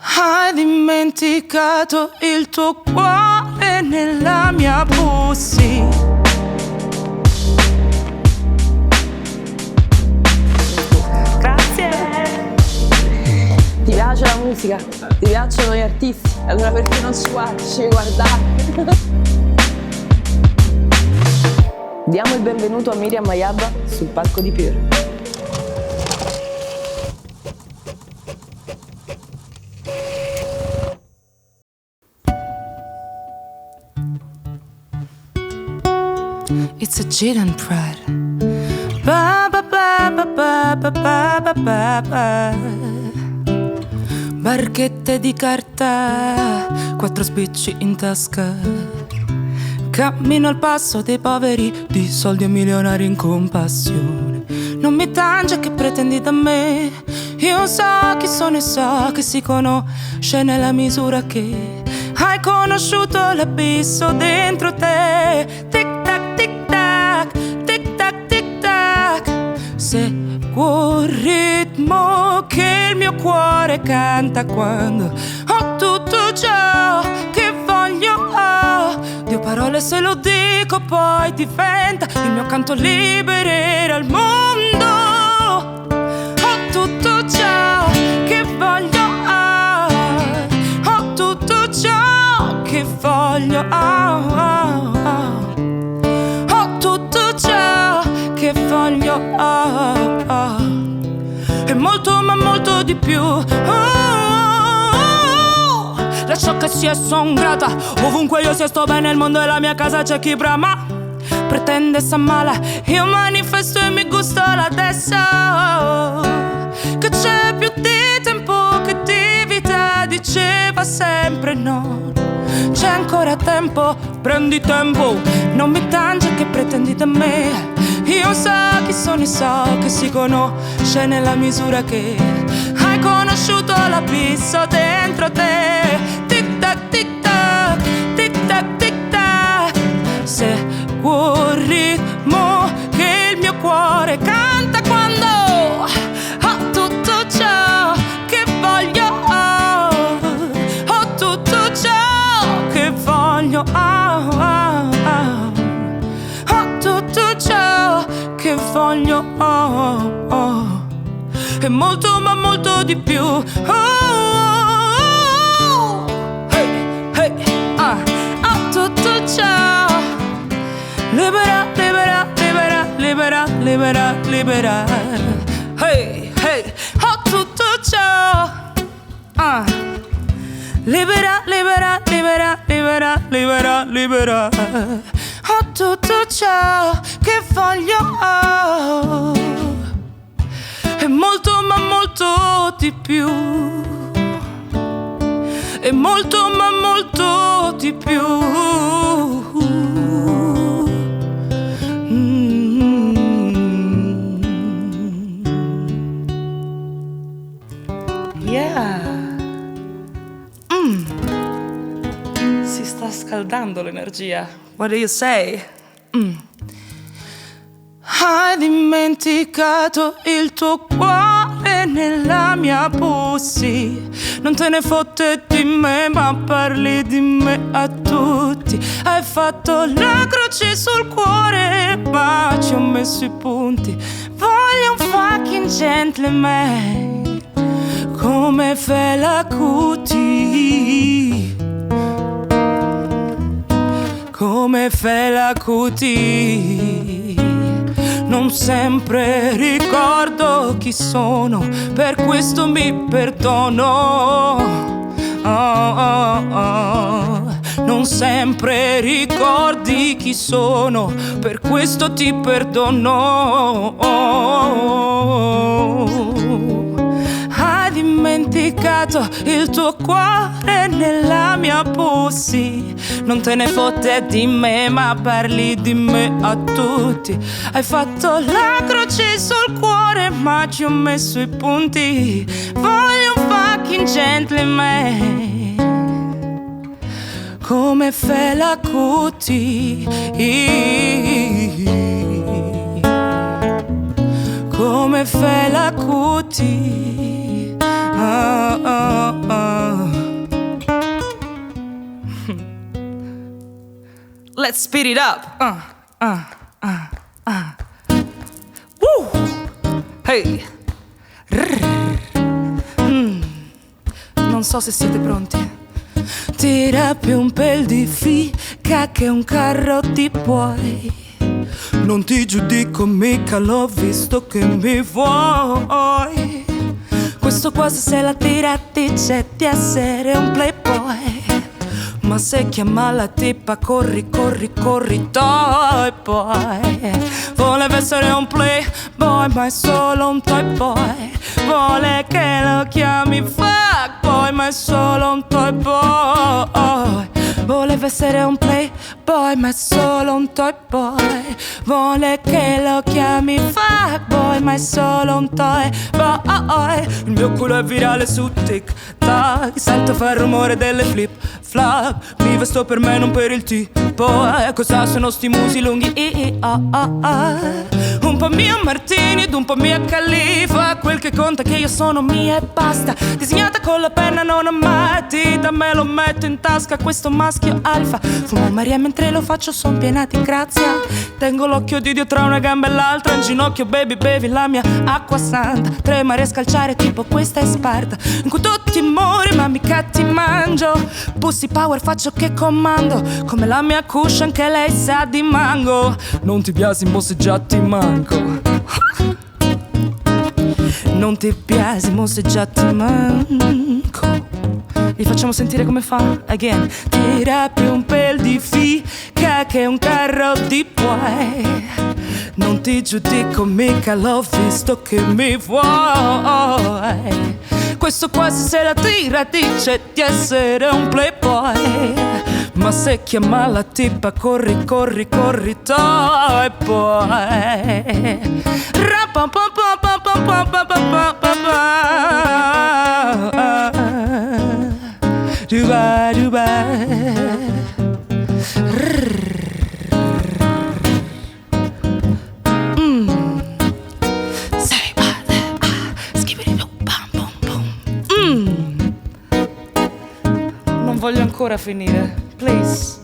Hai dimenticato il tuo cuore nella mia pussy. Grazie. Ti piace la musica? Ti piacciono gli artisti? Allora perché non ci guardi? Ci devi guardare. Diamo il benvenuto a Miriam Mayabba sul palco di Pure. It's a Jidan Pride. Ba ba ba ba ba ba ba ba ba ba. Barchette di carta, 4 spicci in tasca. Cammino al passo dei poveri, di soldi e milionari in compassione. Non mi tange che pretendi da me. Io so chi sono e so che si conosce nella misura che hai conosciuto l'abisso dentro te. Tic tac, tic tac, tic tac, tic tac. Seguo il ritmo che il mio cuore canta quando ho tutto ciò che voglio. Dio, parole se lo dico poi diventa il mio canto, libererà il mondo. Ho tutto ciò che voglio. Ho tutto ciò che voglio. Ho tutto ciò che voglio. E molto ma molto di più. Lascio che sia son grata. Ovunque io sia sto bene, il mondo è la mia casa. C'è chi brama, pretende s'ammala. Io manifesto e mi gusto adesso che c'è più di tempo che di vita. Diceva sempre no, c'è ancora tempo, prendi tempo. Non mi tange che pretendi da me. Io so chi sono e so che si conosce nella misura che hai conosciuto l'abisso dentro te. Tic tac, tic tac, tic tac, tic tac. Seguo il ritmo che il mio cuore canta quando ho tutto ciò che voglio. Ho tutto ciò che voglio. Ho tutto ciò che voglio. E molto ma molto di più. Ho tutto ciò. Libera, libera, libera, libera, libera, libera. Hey, hey. Ho tutto ciò. Libera, libera, libera, libera, libera, libera. Ho tutto ciò che voglio. E molto ma molto di più. E molto ma molto di più. Yeah. Si sta scaldando l'energia. What do you say? Hai dimenticato il tuo cuore nella mia pussy. Non te ne fotte di me, ma parli di me a tutti. Hai fatto la croce sul cuore, ma ci ho messo i punti. Voglio un fucking gentleman come Fela Kuti. Come Fela Kuti. Non sempre ricordo chi sono, per questo mi perdono. Non sempre ricordi chi sono, per questo ti perdono. Hai dimenticato il tuo cuore nella mia pussy. Non te ne fotte di me, ma parli di me a tutti. Hai fatto la croce sul cuore, ma ci ho messo i punti. Voglio un fucking gentleman come Fela Kuti. Come Fela Kuti. let's speed it up. Woo! Hey! Non so se siete pronti. Tira più un pel di fica che un carro ti puoi. Non ti giudico mica, l'ho visto che mi vuoi. Questo qua se se la tira dice di essere un playboy. Ma se chiama la tipa corri, corri, corri, toy boy. Voleva essere un playboy ma è solo un toy boy. Vuole che lo chiami fuck boy ma è solo un toy boy. Voleva essere un playboy ma è solo un toy boy. Vuole che lo chiami fuck boy ma è solo un toy boy. Il mio culo è virale su TikTok. Sento fare il rumore delle flip flop. Mi vesto per me non per il tipo. Cosa sono sti musi lunghi? Un po' mia Martini ed un po' mia Khalifa. Quel che conta è che io sono mia e basta. Disegnata con la penna non ho matita. Me lo metto in tasca questo maschio alfa. Fumo Maria mentre lo faccio, son piena di grazia. Tengo l'occhio di Dio tra una gamba e l'altra. In ginocchio baby bevi la mia acqua santa. Trema a scalciare tipo questa è Sparta. In cui tutti muori ma mica ti mangio. Pussy power faccio che comando. Come la mia cuscia anche lei sa di mango. Non ti biasimo se già ti manco. Non ti biasimo se già ti manco. Li facciamo sentire come fa? Again. Tira più un pel di fica che un carro di puoi. Non ti giudico mica, l'ho visto che mi vuoi. Questo qua se la tira dice di essere un playboy. Ma se chiama la tipa corri, corri, corri, toy boy. Dubai, Dubai. Non voglio ancora finire. Please,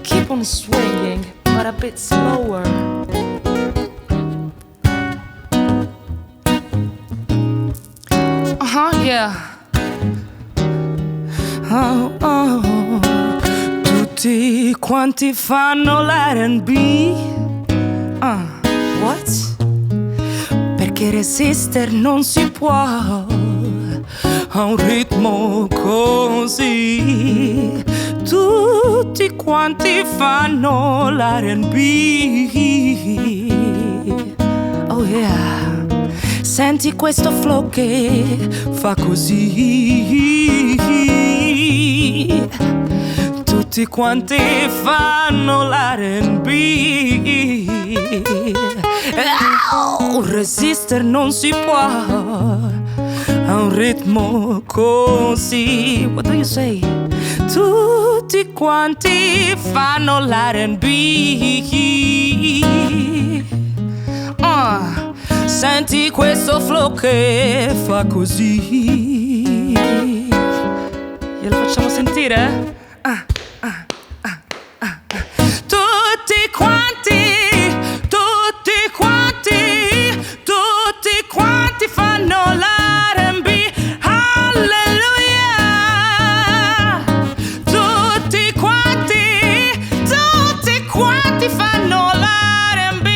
keep on swinging, but a bit slower. Yeah. Oh. Tutti quanti fanno l'R&B. What? Perché resistere non si può a un ritmo così. Tutti quanti fanno l'R&B. Oh yeah. Senti questo flow che fa così. Tutti quanti fanno l'R&B. Resistere non si può a un ritmo così. What do you say? Tutti quanti fanno l'R&B. Senti questo flow che fa così. Glielo facciamo sentire? Tutti quanti fanno l'R&B. Alleluia. Tutti quanti fanno l'R&B.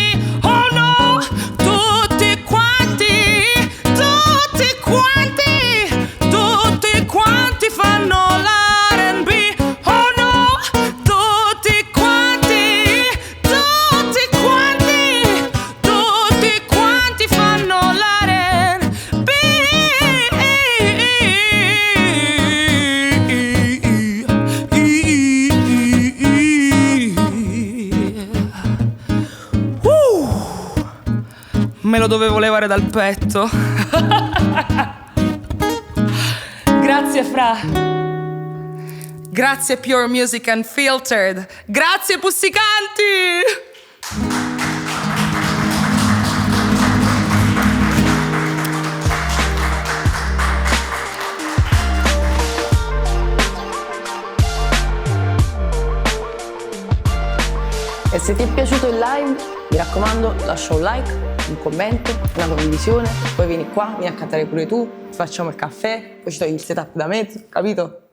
Oh no. Tutti quanti fanno l'R&B. Oh no. Tutti quanti fanno l'R&B. Me lo dovevo levare dal petto. Grazie Fra. Grazie Pure Music Unfiltered. Grazie Pussicanti. E se ti è piaciuto il live, mi raccomando, lascia un like, un commento, una condivisione, poi vieni qua, vieni a cantare pure tu, facciamo il caffè, poi ci togli il setup da mezzo, capito?